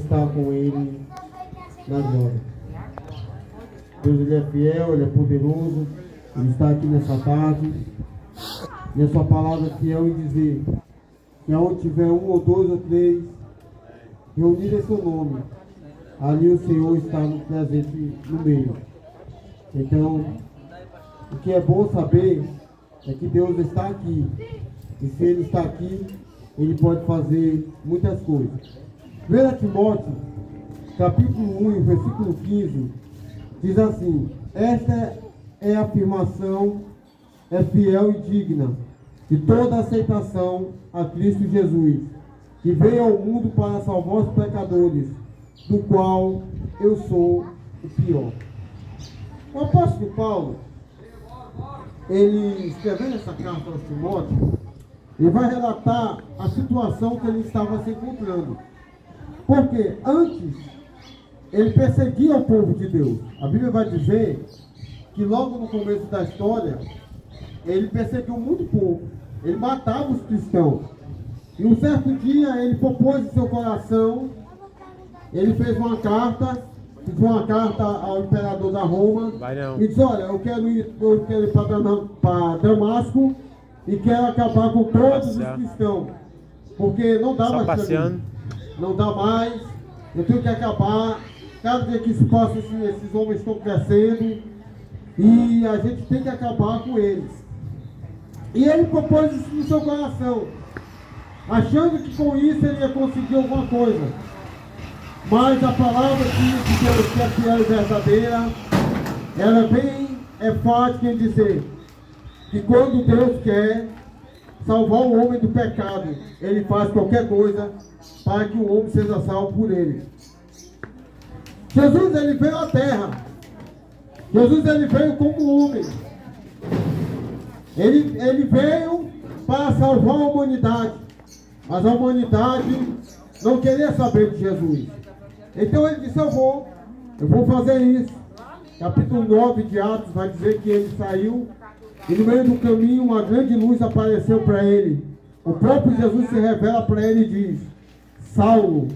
Estar com Ele na glória. Deus, Ele é fiel, Ele é poderoso, Ele está aqui nessa tarde. E a sua palavra é fiel em dizer que aonde tiver um ou dois ou três reunidos em seu nome, ali o Senhor está presente no meio. Então, o que é bom saber é que Deus está aqui. E se Ele está aqui, Ele pode fazer muitas coisas. 1 Timóteo, capítulo 1, versículo 15, diz assim: esta é a afirmação, é fiel e digna de toda aceitação a Cristo Jesus, que veio ao mundo para salvar os pecadores, do qual eu sou o pior. O apóstolo Paulo, ele escrevendo essa carta aos Timóteo, ele vai relatar a situação que ele estava se encontrando. Porque antes ele perseguia o povo de Deus. A Bíblia vai dizer que logo no começo da história ele perseguiu muito povo. Ele matava os cristãos. E um certo dia ele propôs em seu coração, ele fez uma carta ao imperador da Roma e disse: olha, eu quero ir para Damasco e quero acabar com todos os cristãos, porque não dá mais passeando. Não dá mais, eu tenho que acabar. Cada dia que se passa, esses homens estão crescendo e a gente tem que acabar com eles. E ele propôs isso no seu coração, achando que com isso ele ia conseguir alguma coisa. Mas a palavra de Deus, que é fiel e verdadeira, ela é bem enfática em dizer que quando Deus quer salvar o homem do pecado, Ele faz qualquer coisa para que o homem seja salvo por Ele. Jesus, Ele veio à terra. Jesus, Ele veio como homem. Ele veio para salvar a humanidade. Mas a humanidade não queria saber de Jesus. Então Ele disse: eu vou fazer isso. Capítulo 9 de Atos vai dizer que Ele saiu e no meio do caminho uma grande luz apareceu para Ele. O próprio Jesus se revela para Ele e diz: Saulo,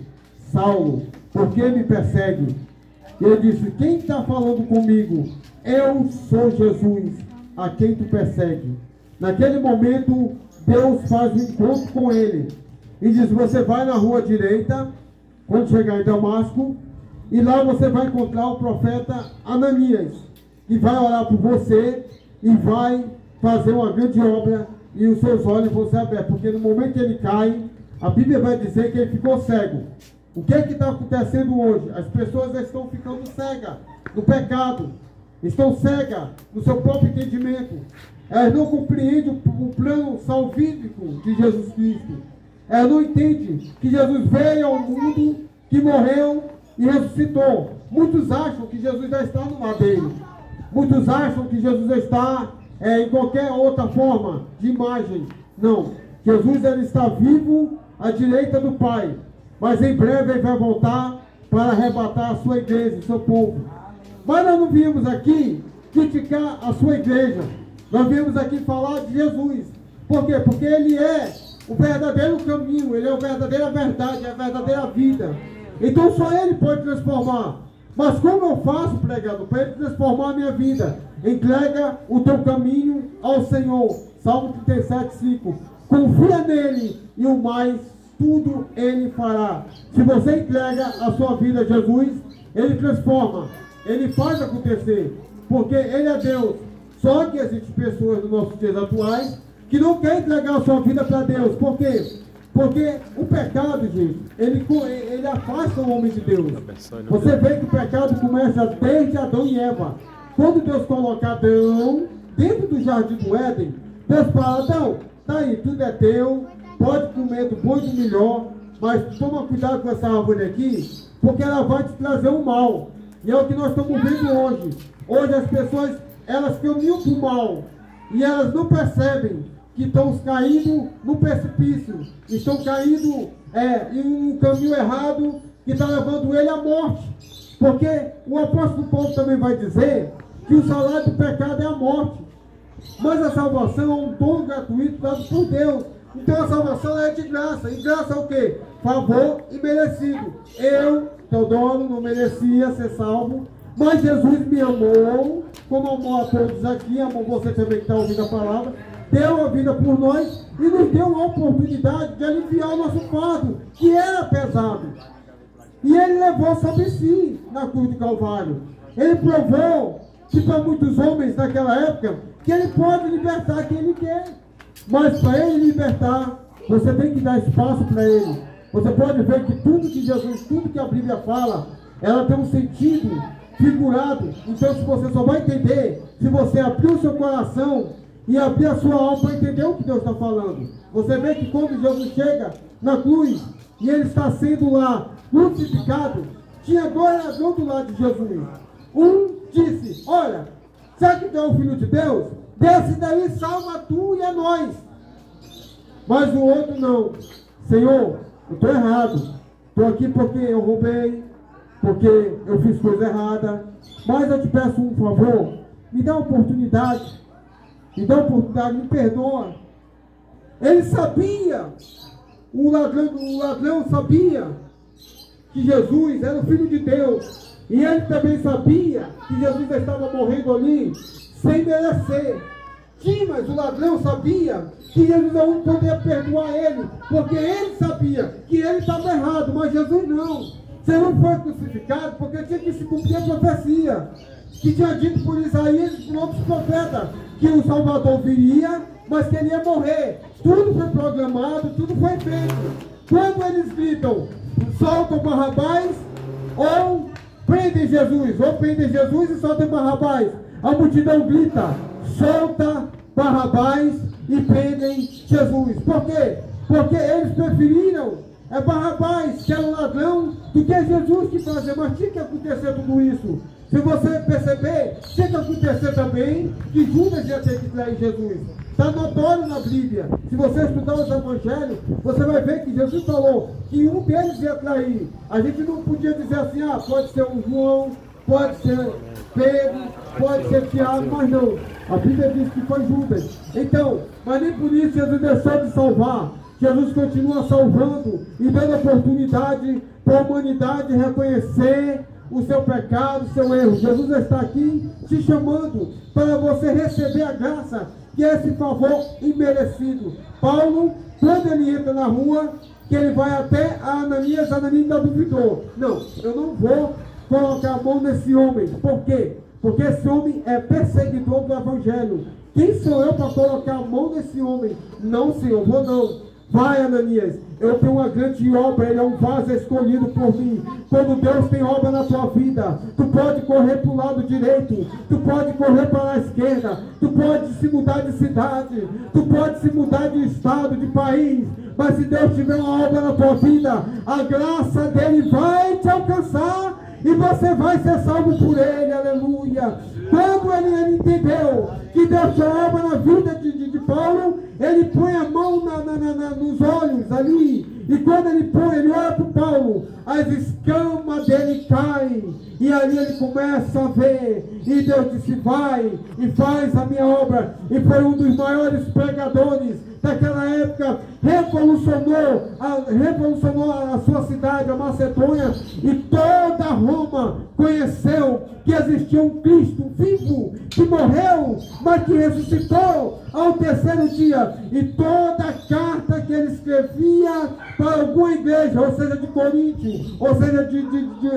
Saulo, por que me persegue? E Ele disse: quem está falando comigo? Eu sou Jesus, a quem tu persegue. Naquele momento Deus faz um encontro com ele e diz: você vai na rua direita quando chegar em Damasco, e lá você vai encontrar o profeta Ananias, que vai orar por você e vai fazer uma grande obra, e os seus olhos vão ser abertos, porque no momento que ele cai, a Bíblia vai dizer que ele ficou cego. O que é que está acontecendo hoje? As pessoas estão ficando cegas no pecado, estão cegas no seu próprio entendimento. Elas não compreendem o plano salvífico de Jesus Cristo. Elas não entendem que Jesus veio ao mundo, que morreu e ressuscitou. Muitos acham que Jesus já está no madeiro. Muitos acham que Jesus está em qualquer outra forma de imagem. Não. Jesus, ele está vivo à direita do Pai. Mas em breve ele vai voltar para arrebatar a sua igreja, o seu povo. Mas nós não viemos aqui criticar a sua igreja. Nós viemos aqui falar de Jesus. Por quê? Porque Ele é o verdadeiro caminho, Ele é a verdadeira verdade, é a verdadeira vida. Então só Ele pode transformar. Mas como eu faço, pregador, para Ele transformar a minha vida? Entrega o teu caminho ao Senhor. Salmo 37:5. Confia nele e o mais tudo Ele fará. Se você entrega a sua vida a Jesus, Ele transforma, Ele faz acontecer, porque Ele é Deus. Só que existem pessoas nos nossos dias atuais que não querem entregar a sua vida para Deus. Por quê? Porque o pecado, gente, ele afasta o homem de Deus. Você vê que o pecado começa desde Adão e Eva. Quando Deus coloca Adão dentro do jardim do Éden, Deus fala: Adão, tá aí, tudo é teu, pode comer do bom e do melhor, mas toma cuidado com essa árvore aqui, porque ela vai te trazer um mal. E é o que nós estamos vendo hoje. Hoje as pessoas, elas caminham para o mal e elas não percebem que estão caindo no precipício, estão caindo em um caminho errado que está levando ele à morte. Porque o apóstolo Paulo também vai dizer que o salário do pecado é a morte, mas a salvação é um dom gratuito dado por Deus Então a salvação é de graça. E graça é o quê? Favor imerecido. Eu, Teodoro, não merecia ser salvo, mas Jesus me amou, como amou a todos aqui, amou você também que está ouvindo a palavra, deu a vida por nós e nos deu a oportunidade de aliviar o nosso fardo, que era pesado. E ele levou sobre si na cruz do Calvário. Ele provou que para muitos homens naquela época, que ele pode libertar quem ele quer. Mas para ele libertar, você tem que dar espaço para ele. Você pode ver que tudo que Jesus, tudo que a Bíblia fala, ela tem um sentido figurado. Então se você só vai entender se você abrir o seu coração e abrir a sua alma para entender o que Deus está falando. Você vê que quando Jesus chega na cruz e ele está sendo lá crucificado, tinha dois ladrões do lado de Jesus. Um disse: olha, será que tu é o Filho de Deus? Desce daí, salva tu e a nós. Mas o outro não. Senhor, eu estou errado. Estou aqui porque eu roubei, porque eu fiz coisa errada. Mas eu te peço um favor. Me dá uma oportunidade. Me dá uma oportunidade, me perdoa. Ele sabia. O ladrão sabia que Jesus era o Filho de Deus. E ele também sabia que Jesus estava morrendo ali sem merecer. Sim, mas o ladrão sabia que Jesus não poderia perdoar ele, porque ele sabia que ele estava errado, mas Jesus não. Você não foi crucificado porque tinha que se cumprir a profecia que tinha dito por Isaías e por outros profetas, que o Salvador viria, mas que ele ia morrer. Tudo foi programado, tudo foi feito. Quando eles gritam, soltam Barrabás, ou prendem Jesus, ou prendem Jesus e soltam Barrabás, a multidão grita, solta Barrabás e prendem Jesus. Por quê? Porque eles preferiram Barrabás, que era um ladrão, do que Jesus que fazia. Mas tinha que acontecer tudo isso. Se você perceber, tinha que acontecer também que Judas ia ter que trair Jesus. Está notório na Bíblia. Se você estudar os evangelhos, você vai ver que Jesus falou que um deles ia trair. A gente não podia dizer assim, pode ser um João, pode ser Pedro, pode ser Tiago, mas não. A Bíblia diz que foi Judas. Então, mas nem por isso Jesus deixou de salvar. Jesus continua salvando e dando oportunidade para a humanidade reconhecer o seu pecado, o seu erro. Jesus está aqui te chamando para você receber a graça, que é esse favor imerecido. Paulo, quando ele entra na rua, que ele vai até a Ananias ainda duvidou. Não, eu não vou colocar a mão nesse homem. Por quê? Porque esse homem é perseguidor do Evangelho. Quem sou eu para colocar a mão nesse homem? Não, Senhor, vou não. Vai, Ananias, eu tenho uma grande obra, ele é um vaso escolhido por mim. Quando Deus tem obra na tua vida, tu pode correr para o lado direito, tu pode correr para a esquerda, tu pode se mudar de cidade, tu pode se mudar de estado, de país, mas se Deus tiver uma obra na tua vida, a graça dele vai te alcançar e você vai ser salvo por ele, aleluia. Quando ele entendeu que Deus tinha obra na vida de Paulo, ele põe a mão nos olhos ali, e quando ele põe, ele olha para o Paulo, as escamas dele caem, e ali ele começa a ver, e Deus disse, vai e faz a minha obra, e foi um dos maiores pregadores daquela época, revolucionou a sua cidade, a Macedônia, e toda Roma conheceu que existia um Cristo vivo, que morreu, mas que ressuscitou ao terceiro dia, e toda carta que ele escrevia para alguma igreja, ou seja, de Corinto, ou seja,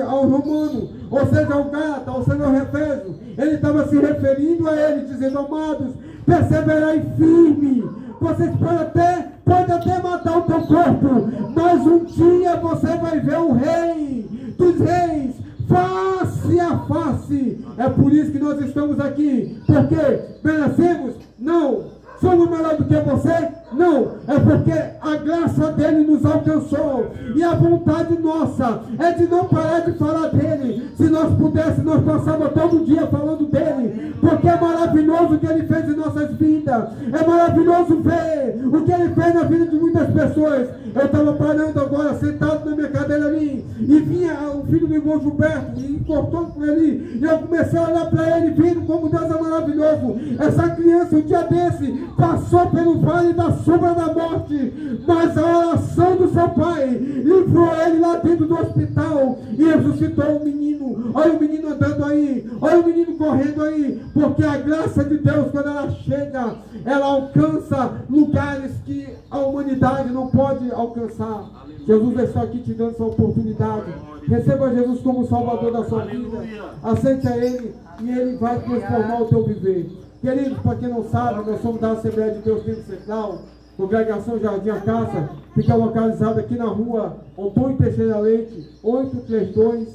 ao Romano, ou seja, ao Gata, ou seja, ao Efésio, ele estava se referindo a ele, dizendo, amados, perseverai firme. Vocês podem até matar o teu corpo, mas um dia você vai ver o Rei dos Reis, face a face. É por isso que nós estamos aqui. Porque merecemos? Não. Somos melhor do que você? Não. É porque a graça dele nos alcançou. E a vontade nossa é de não parar de falar dele. Se nós pudéssemos, nós passávamos todo dia falando dele. Porque é maravilhoso o que ele fez em nossas vidas. É maravilhoso ver o que ele fez na vida de muitas pessoas. Eu estava parando agora, sentado na minha cadeira ali, e vinha o filho do irmão Gilberto, e cortou com ele, e eu comecei a olhar para ele, vendo como Deus é maravilhoso. Essa criança, um dia desse, passou pelo vale da sombra da morte, mas a oração do seu pai livrou ele lá dentro do hospital e ressuscitou o menino. Olha o menino andando aí, olha o menino correndo aí, porque a graça de Deus, quando ela chega, ela alcança lugares que a humanidade não pode alcançar. Jesus está aqui te dando essa oportunidade. Receba Jesus como Salvador da sua vida. Aceite a Ele e Ele vai transformar o teu viver. Queridos, para quem não sabe, nós somos da Assembleia de Deus Tempo Central, Congregação Jardim a Caça, fica localizada aqui na rua Antônio Teixeira Leite, 832,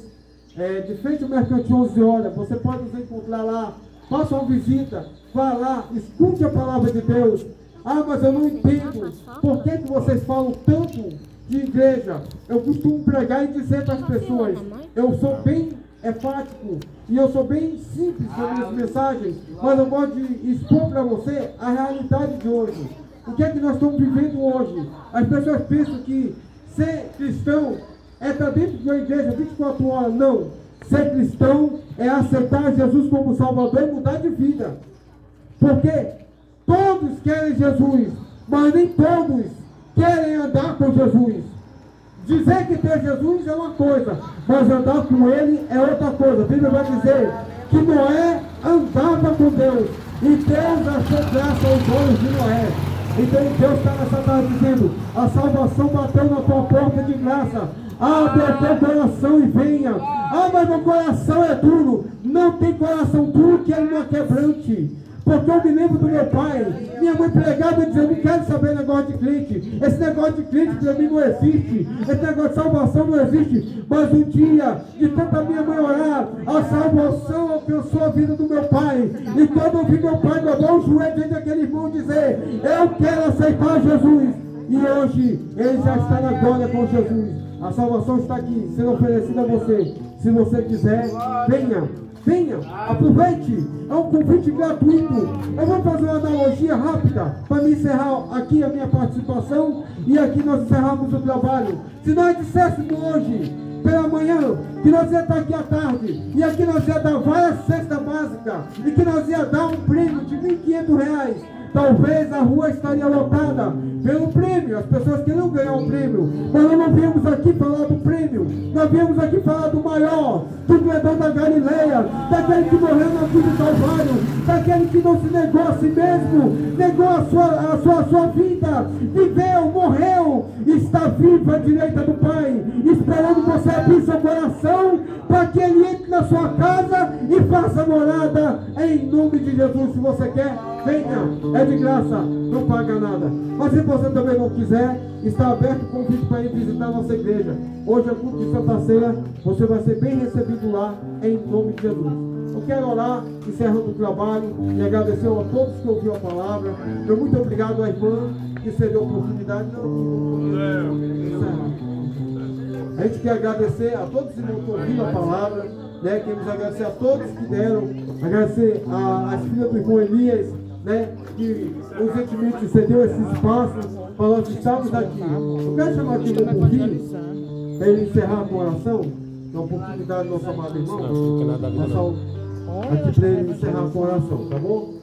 de frente ao Mercantil 11 horas. Você pode nos encontrar lá, faça uma visita, vá lá, escute a palavra de Deus. Ah, mas eu não entendo, por que vocês falam tanto de igreja? Eu costumo pregar e dizer para as pessoas, eu sou bem enfático e eu sou bem simples nas minhas mensagens, mas eu gosto de expor para você a realidade de hoje. O que é que nós estamos vivendo hoje? As pessoas pensam que ser cristão é estar dentro de uma igreja 24 horas. Não. Ser cristão é aceitar Jesus como Salvador e mudar de vida. Porque todos querem Jesus, mas nem todos querem andar com Jesus. Dizer que ter Jesus é uma coisa, mas andar com Ele é outra coisa. A Bíblia vai dizer que Noé andava com Deus e Deus achou graça aos olhos de Noé. Então Deus está nessa tarde dizendo, a salvação bateu na tua porta de graça. Abre o teu coração e venha. Ah, mas meu coração é duro. Não tem coração duro que ele não quebrante. Porque eu me lembro do meu pai, minha mãe pregava e dizia, eu não quero saber negócio de crente. Esse negócio de crente para mim não existe. Esse negócio de salvação não existe. Mas um dia, de tanta minha mãe orar, a salvação alcançou a vida do meu pai. E quando eu vi meu pai dobrar o joelho diante daquele irmão dizer, eu quero aceitar Jesus. E hoje, ele já está na glória com Jesus. A salvação está aqui, sendo oferecida a você. Se você quiser, venha. Venha, aproveite, é um convite gratuito. Eu vou fazer uma analogia rápida para me encerrar aqui a minha participação e aqui nós encerramos o trabalho. Se nós disséssemos hoje, pela manhã, que nós ia estar aqui à tarde e aqui nós ia dar várias cestas básicas e que nós ia dar um prêmio de R$1.500, talvez a rua estaria lotada pelo prêmio, as pessoas queriam ganhar um prêmio, mas nós não viemos aqui falar do prêmio, nós viemos aqui falar do maior, do Cledão da Galileia, daquele que morreu na cruz do Calvário, daquele que não se negou a si mesmo, negou a sua vida, viveu, morreu, está vivo à direita do Pai, esperando você abrir seu coração, para que Ele entre na sua casa e faça morada, em nome de Jesus. Se você quer, venha, é de graça, não paga nada. Mas se você também não quiser, está aberto o convite para ir visitar a nossa igreja. Hoje é culto de Santa Ceia, você vai ser bem recebido lá, em nome de Jesus. Eu quero orar, encerrando o trabalho, e agradecer a todos que ouviram a palavra. Meu muito obrigado à irmã que cedeu a oportunidade. A gente quer agradecer a todos os irmãos que ouviram a palavra, né? Queremos agradecer a todos que deram, agradecer às filhas do irmão Elias, né? Que urgentemente cedeu esse espaço para nós estarmos aqui. Eu quero chamar aqui o meu Porquinho para ele encerrar com oração, na oportunidade do nosso amado irmão, aqui para ele encerrar com oração, tá bom?